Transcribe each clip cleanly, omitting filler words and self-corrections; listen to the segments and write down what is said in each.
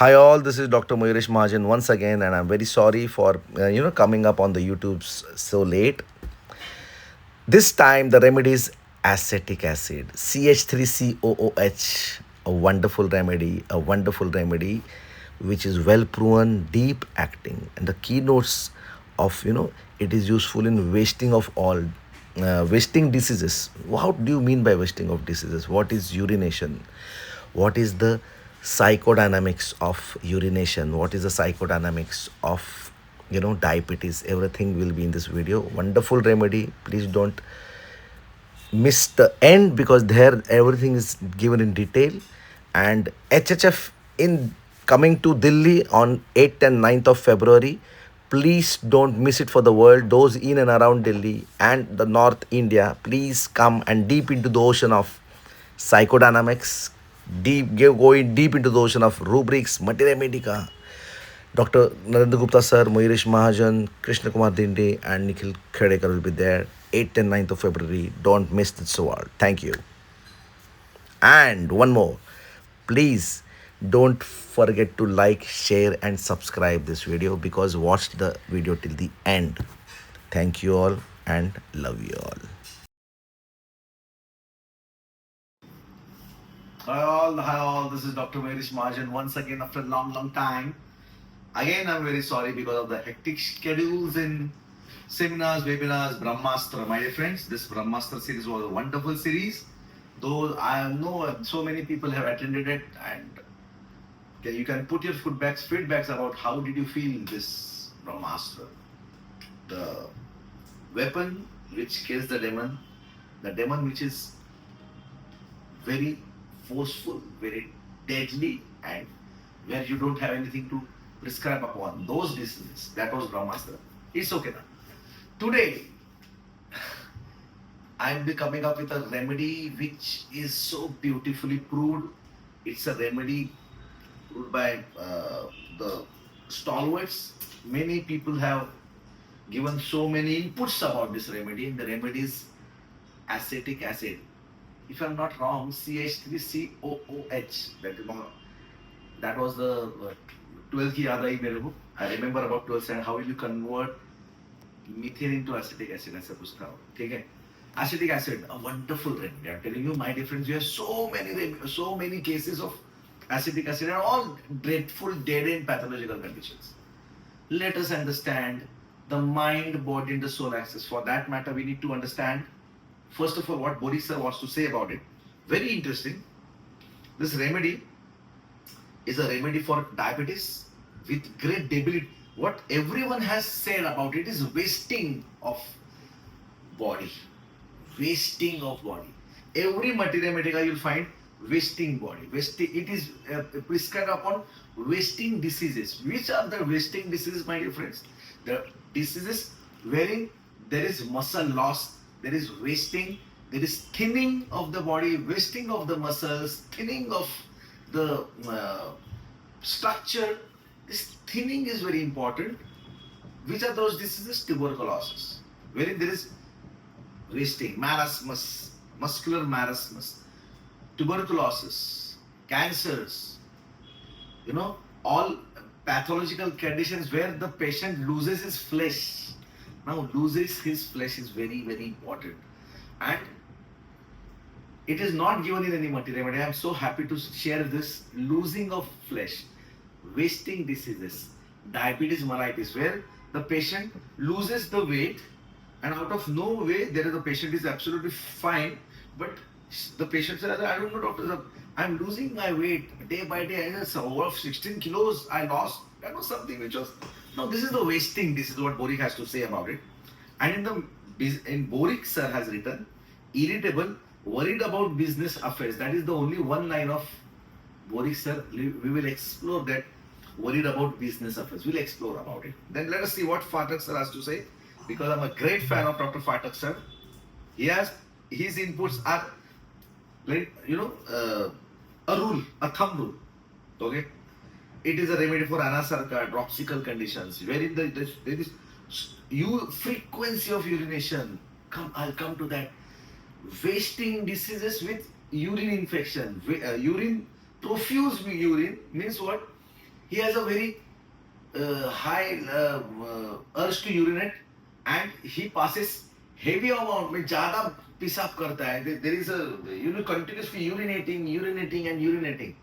Hi all, this is Dr. MAYURESH MAHAJAN once again, and I'm very sorry for coming up on the YouTube's so late. This time the remedy is acetic acid, CH3COOH, a wonderful remedy, which is well proven, deep acting, and the keynotes of it is useful in wasting of all wasting diseases. What do you mean by wasting of diseases? What is urination? What is the psychodynamics of urination? What is the psychodynamics of diabetes? Everything will be in this video. Wonderful remedy. Please don't miss the end because there everything is given in detail. And HHF in coming to Delhi on 8th and 9th of February. Please don't miss it for the world. Those in and around Delhi and the North India, please come and deep into the ocean of psychodynamics, going deep into the ocean of rubrics, materia medica. Dr. Narendra Gupta sir, Mayuresh Mahajan, Krishna Kumar Dinde, and Nikhil KHEDEKAR will be there 8th and 9th of February. Don't miss this award. Thank you. And one more, please don't forget to like, share, and subscribe this video because watch the video till the end. Thank you all and love you all. Hi all. This is Dr. Mayuresh Mahajan once again after a long time. Again, I'm very sorry because of the hectic schedules in seminars, webinars, Brahmastra. My dear friends, this Brahmastra series was a wonderful series. Though I know so many people have attended it, and you can put your feedbacks about how did you feel this Brahmastra. The weapon which kills the demon which is very forceful, very deadly, and where you don't have anything to prescribe upon those diseases. That was Brahmastra. It's okay now. Today, I'll be coming up with a remedy which is so beautifully proved. It's a remedy proved by the stalwarts. Many people have given so many inputs about this remedy. The remedy is acetic acid. If I'm not wrong, CH3COOH. That was the 12th ki yaad aayi mere ko. I remember about 12th and how will you convert methane into acetic acid? ऐसा कुछ था, ठीक है? Acetic acid, a wonderful remedy. I'm telling you, my dear friends, we have so many cases of acetic acid and all dreadful dead-end pathological conditions. Let us understand the mind, body, and the soul axis. For that matter, we need to understand first of all what Boris sir wants to say about it. Very interesting. This remedy is a remedy for diabetes with great debility. What everyone has said about it is wasting of body. Wasting of body. Every materia medica you'll find wasting body. It is prescribed upon wasting diseases. Which are the wasting diseases, my dear friends? The diseases wherein there is muscle loss, there is wasting, there is thinning of the body, wasting of the muscles, thinning of the structure. This thinning is very important. Which are those diseases? Tuberculosis, wherein there is wasting, marasmus, muscular marasmus, tuberculosis, cancers, all pathological conditions where the patient loses his flesh. Now, loses his flesh is very, very important. And it is not given in any material, but I am so happy to share this losing of flesh, wasting diseases, diabetes mellitus, where the patient loses the weight and out of no way, the patient is absolutely fine, but the patient says, I don't know, doctor, I'm losing my weight day by day. I said, over 16 kilos I lost. That was something which was, no, this is the wasting. This is what Boericke has to say about it. And in Boericke sir has written, irritable, worried about business affairs. That is the only one line of Boericke sir. We will explore that. Worried about business affairs. We'll explore about it. Then let us see what Phatak sir has to say, because I'm a great fan of Dr. Phatak sir. His inputs are like, a rule, a thumb rule. Okay? It is a remedy for anasarca, dropsical conditions, wherein there is frequency of urination. I'll come to that. Wasting diseases with urine infection. Profuse urine means what? He has a very high urge to urinate, and he passes heavy amount में ज़्यादा पेशाब करता है. There is a continuously urinating,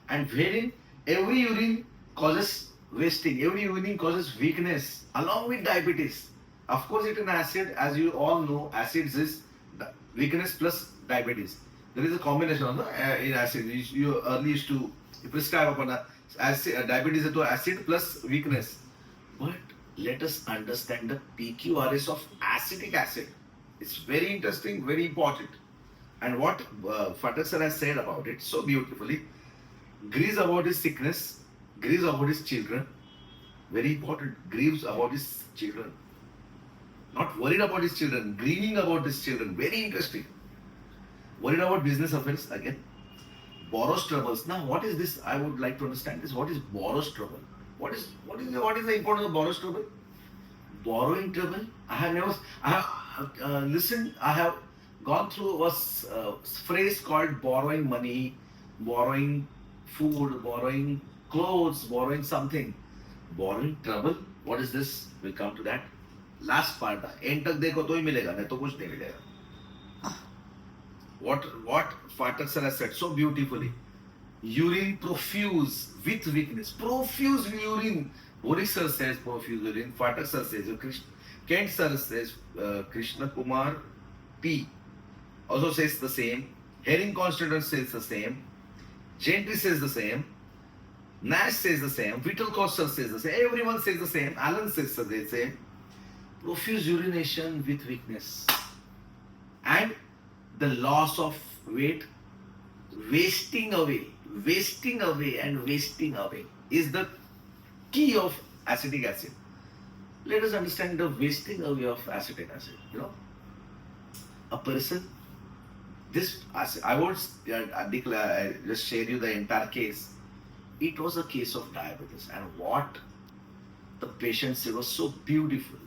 and wherein every urine causes wasting, every urine causes weakness along with diabetes. Of course, it is an acid, as you all know. Acids is weakness plus diabetes. There is a combination of in acid. You early used to prescribe upon acid, diabetes to acid plus weakness. But let us understand the PQRS of acetic acid. It's very interesting, very important. And what Phatak sir has said about it so beautifully, grieves about his sickness, grieves about his children. Very important, grieves about his children. Not worried about his children, grieving about his children. Very interesting. Worried about business affairs again. Borrows troubles. Now, what is this? I would like to understand this. What is borrows trouble? What is the importance of borrows trouble? Borrowing trouble. I have listened. I have gone through a phrase called borrowing money, borrowing food, borrowing clothes, borrowing something. Borrowing trouble. What is this? We'll come to that. Last part. End तक देखो तो ही मिलेगा, नहीं तो कुछ नहीं मिलेगा. What Phatak sir has said so beautifully. Urine profuse with weakness. Profuse urine. Boericke sir says profuse urine. Phatak sir says. Kent sir says. Krishna Kumar P. also says the same. Herring Constantine says the same. Gentry says the same. Nash says the same. Vital Coster says the same. Everyone says the same. Allen says the same. Profuse urination with weakness. And the loss of weight, wasting away is the key of acetic acid. Let us understand the wasting away of acetic acid. A person, this acid, I won't declare, I just share you the entire case. It was a case of diabetes, and what the patient said was so beautiful.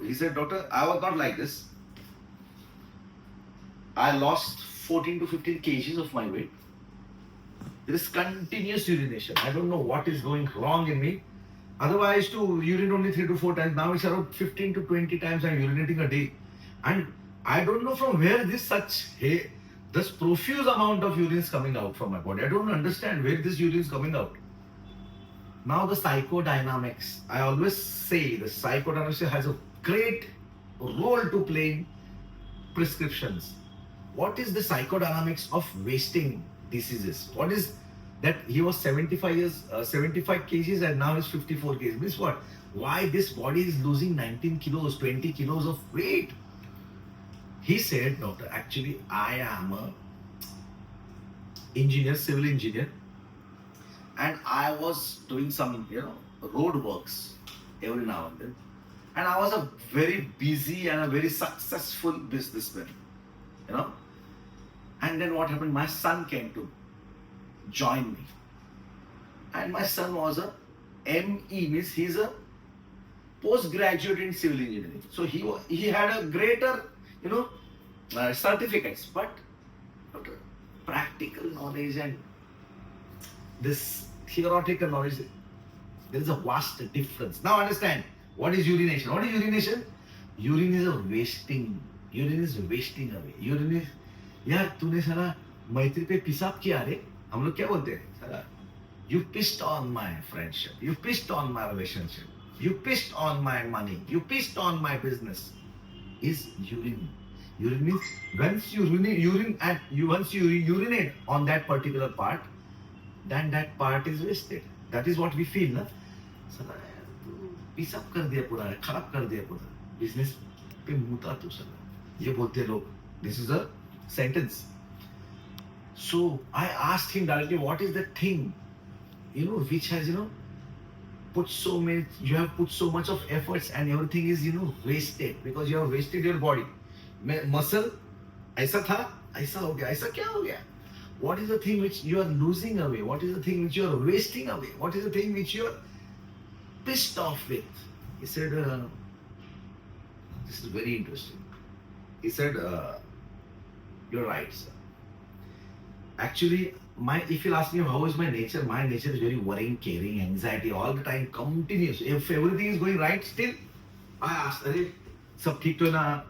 He said, doctor, I was not like this. I lost 14 to 15 kgs of my weight. There is continuous urination. I don't know what is going wrong in me. Otherwise, I used to urinate only 3 to 4 times. Now it's around 15 to 20 times I'm urinating a day. And I don't know from where this profuse amount of urine is coming out from my body. I don't understand where this urine is coming out. Now the psychodynamics. I always say the psychodynamics has a great role to play in prescriptions. What is the psychodynamics of wasting diseases? What is that? He was 75 kgs and now he's 54 kgs. Means what? Why this body is losing 19 kilos, 20 kilos of weight? He said, doctor, actually I am a engineer, civil engineer, and I was doing some, road works every now and then. And I was a very busy and a very successful businessman, And then what happened? My son came to join me. And my son was a ME, means he's a postgraduate in civil engineering. So he had a greater, certificates, but practical knowledge and this theoretical knowledge, there is a vast difference. Now understand, what is urination? What is urination? Urine is a wasting. Urine is wasting away. Urine is, यार तूने साला मैत्री पे पिसाब किया रे. हम लोग क्या बोलते हैं साला, you pissed on my friendship, you pissed on my relationship, you pissed on my money, you pissed on my business. Is urine. Urine means once you urinate on that particular part, then that part is wasted. That is what we feel, na? साला तू पिसाब कर दिया पूरा, खराब कर दिया पूरा, business पे मुता तू साला. ये बोलते लोग. This is a sentence. So I asked him directly, what is the thing, which has, put so many, you have put so much of efforts and everything is, wasted because you have wasted your body. Muscle, ऐसा था, ऐसा हो गया, ऐसा क्या हो गया? What is the thing which you are losing away? What is the thing which you are wasting away? What is the thing which you are pissed off with? He said, this is very interesting. He said, you're right, sir. Actually, if you'll ask me how is my nature is very worrying, caring, anxiety all the time, continuous. If everything is going right, still I ask, "Arey, sab theek to hai na?"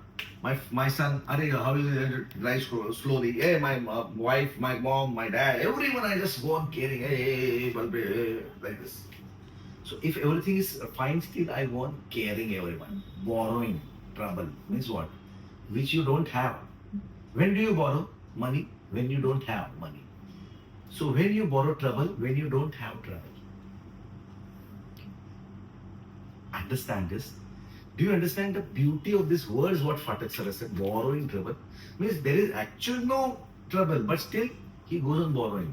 My son, "Arey, how is it drive slowly?" Hey, my wife, my mom, my dad, everyone, I just go on caring. Hey, like this. So if everything is fine, still I go on caring everyone. Borrowing trouble means what? Which you don't have. When do you borrow money? When you don't have money. So when you borrow trouble, when you don't have trouble. Understand this? Do you understand the beauty of this words? What Phatak sir has said, borrowing trouble means there is actually no trouble, but still he goes on borrowing.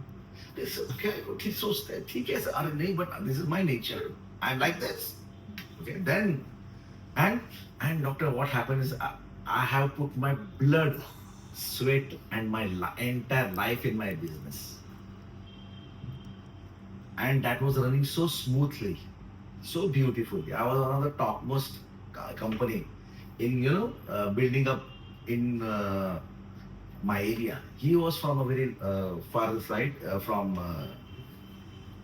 This is okay. He's so ठीक है sir, नहीं, but this is my nature. I'm like this. Okay, then and doctor, what happened is I have put my blood, sweat, and my entire life in my business, and that was running so smoothly, so beautifully. I was one of the topmost company in building up in my area. He was from a very far side from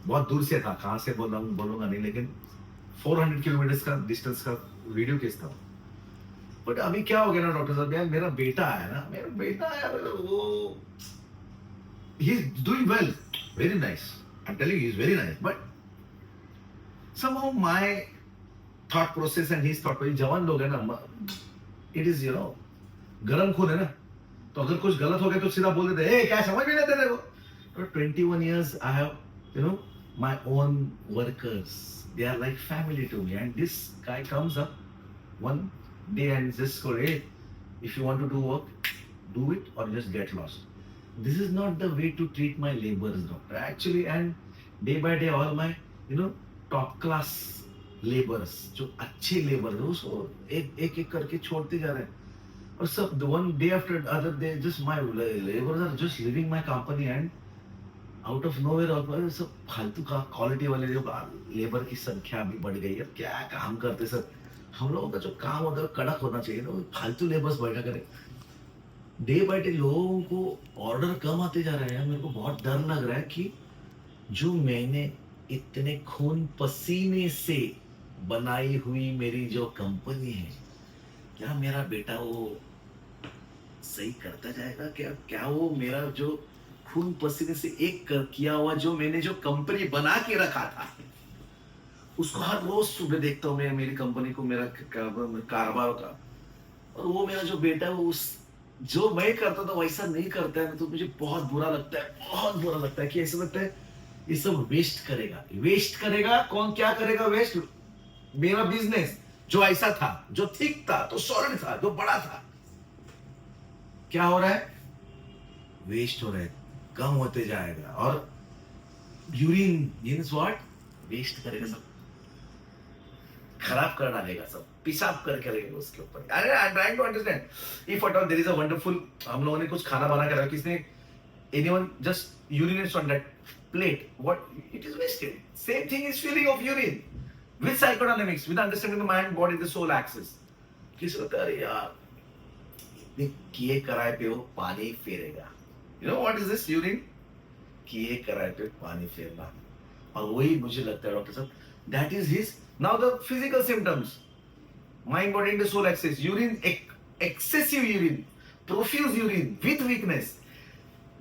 बहुत दूर से था. कहाँ से बोलूँगा नहीं, लेकिन 400 kilometre का डिस्टेंस का वीडियो केस था. बट अभी क्या हो गया ना डॉक्टर साहब, यार मेरा बेटा है ना, मेरा बेटा यार वो he is doing well, very nice. I'm telling you, he's very nice. But somehow my thought process and his thought process, जवान लोग है ना, it is गरम खून है ना, तो अगर कुछ गलत हो गया तो सीधा बोल देते हैं, क्या समझ में नहीं आता तेरे को. For 21 years I have my own workers. They are like family to me, and this guy comes up one day and just go, hey, if you want to do work, do it or just get lost. This is not the way to treat my laborers, doctor. Actually, and day by day, all my top class laborers, जो अच्छे laborers, उसको एक करके छोड़ते जा रहे हैं. और सब one day after the other, they just my laborers are just leaving my company, and out of nowhere और सब फालतू का क्वालिटी वाले जो लेबर की संख्या भी बढ़ गई है. क्या काम करते सर, हम लोगों का जो काम होता है कड़क होना चाहिए ना, फालतू लेबर्स बैठा करें. डे बाय डे लोगों को ऑर्डर कम आते जा रहे हैं. मेरे को बहुत डर लग रहा है कि जो मैंने इतने खून पसीने से बनाई हुई मेरी जो कंपनी है, क्या मेरा बेटा वो सही करता जाएगा? क्या वो मेरा जो खून पसीने से किया हुआ जो मैंने जो कंपनी बना के रखा था, उसको हर रोज सुबह देखता हूँ मैं, मेरी कंपनी को, मेरा कारोबार का, और वो मेरा जो बेटा है वो जो मैं करता था वैसा नहीं करता है, तो मुझे बहुत बुरा लगता है, बहुत बुरा लगता है कि ऐसा लगता है ये सब वेस्ट करेगा. कौन क्या करेगा वेस्ट? मेरा बिजनेस जो ऐसा था, जो थिक था, तो सॉलिड था, जो बड़ा था, क्या हो रहा है? वेस्ट हो रहा है, कम होते जाएगा. और यूरिन मींस व्हाट? वेस्ट करेगा, सब खराब कर डालेगा, सब पेशाब करके रहेगा उसके ऊपर. अरे I am trying to understand. If at all there is a wonderful, हम लोगों ने कुछ खाना बना के रखा, किसने anyone just urinates on that plate, what? It is wasted. Same thing is feeling of urine with psychodynamics, with understanding the mind, body, the soul axis. किस होता है यार, इतने किए कराए पे वो पानी फेरेगा. You know what is this urine? किए कराए पे पानी फेरना. और वही मुझे लगता है डॉक्टर साहब, that is his now the physical symptoms, mind, body, and the soul axis. Urine, excessive urine, profuse urine with weakness.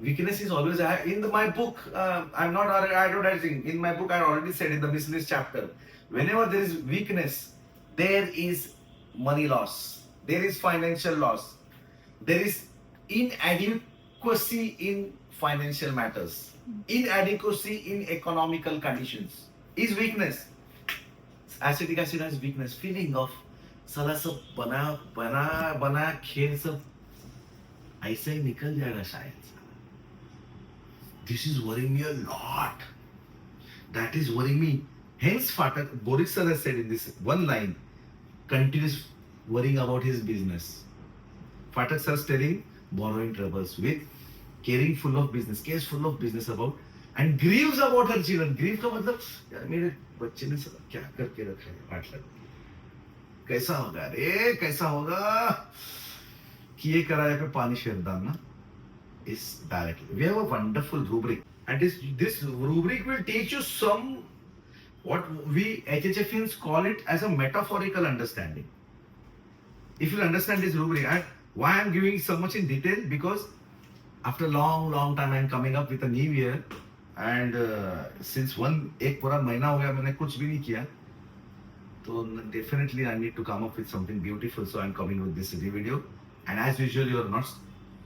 Weakness is always in my book. I'm not advertising. In my book, I already said in the miscellaneous chapter, whenever there is weakness, there is money loss, there is financial loss, there is inadequacy in financial matters, inadequacy in economical conditions is weakness. Acetic acid has weakness, feeling of साला सब बना खेल सब ऐसे ही निकल जाएगा शायद. This is worrying me a lot. That is worrying me. Hence Phatak Boericke sir has said in this one line, continues worrying about his business. Phatak sir is telling borrowing troubles with caring full of business, cares full of business about, and grieves about her children. Grief का मतलब यार मेरे बच्चे ने सब क्या करके रखा है, 8 लाख कैसा होगा रे, कैसा होगा? किए कराए पे पानी फेर डालना is directly. We have a wonderful rubric And this rubric will teach you some, what we HHFians call it as a metaphorical understanding. If you understand this rubric, and why I'm giving so much in detail, because after long time I'm coming up with a new year, and since एक पूरा महीना हो गया मैंने कुछ भी नहीं किया, तो definitely I need to come up with something beautiful, so I'm coming with this video. And as usual, you are not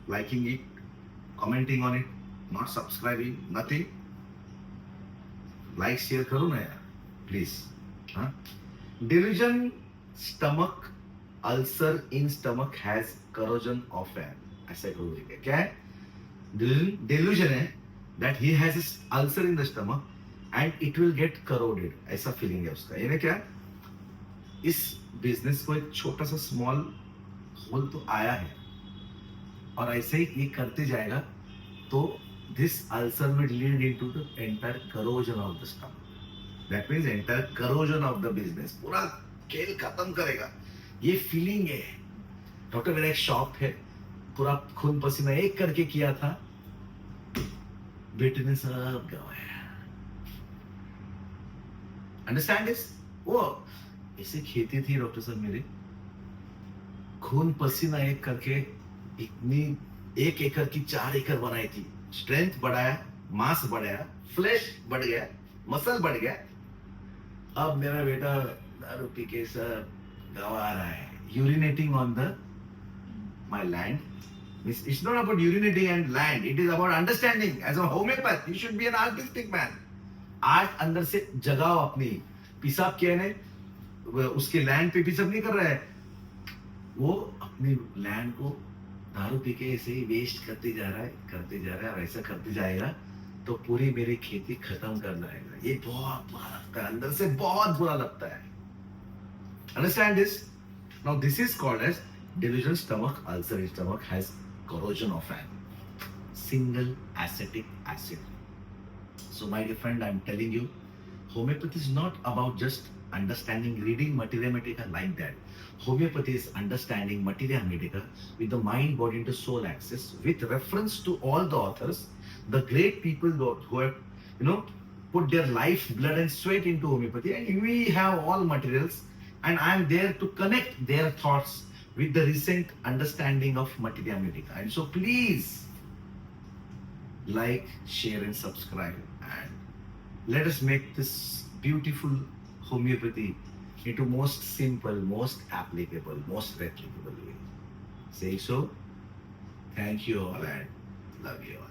liking it, commenting on it, not subscribing, nothing. Like, share करो ना यार, please. हाँ? Delusion, stomach ulcer in stomach has corrosion of an acid rubric. क्या है? Delusion है that he has an ulcer in the stomach and it will get corroded. ऐसा feeling है उसका. यानी क्या? इस बिजनेस को एक छोटा सा स्मॉल होल तो आया है, और ऐसे ही ये करते जाएगा तो this ulcer will lead into the entire corrosion of the stomach. That means entire corrosion of the business, पूरा खेल खत्म करेगा. ये फीलिंग है. डॉक्टर मेरा एक शॉप है, पूरा खून पसीना एक करके किया था, बेटे ने सब गवाया. Understand this? वो ऐसे खेती थी डॉक्टर साहब मेरे, खून पसीना एक करके इतनी 1 एकड़ की 4 एकड़ बनाई थी. स्ट्रेंथ बढ़ाया, मास बढ़ाया, फ्लैश बढ़ गया, मसल बढ़ गया. अब मेरा बेटा दारू पी के सब गवा रहा है, urinating on the my land. It's not about urinating and land, it is about understanding. As a homeopath, you should be an artistic man. Art अंदर से जगाओ अपनी. पिसाब किया ने उसके लैंड पे पिसाब नहीं कर रहा है, वो अपनी लैंड को दारू पी के ऐसे ही वेस्ट करते जा रहा है और ऐसा करते जाएगा तो पूरी मेरी खेती खत्म कर जाएगा. ये बहुत बुरा लगता है, अंदर से बहुत बुरा लगता है. Understand this? Now this is called as delusion stomach ulcer. Stomach has corrosion of an single acetic acid. So my dear friend, I'm telling you, homeopathy is not about just understanding, reading Materia Medica like that. Homeopathy is understanding Materia Medica with the mind, body, and soul axis, with reference to all the authors, the great people who have, put their life, blood, and sweat into homeopathy, and we have all materials, and I'm there to connect their thoughts with the recent understanding of Materia Medica. And so please like, share, and subscribe, and let us make this beautiful homeopathy into most simple, most applicable, most replicable way. Say so. Thank you all and love you all.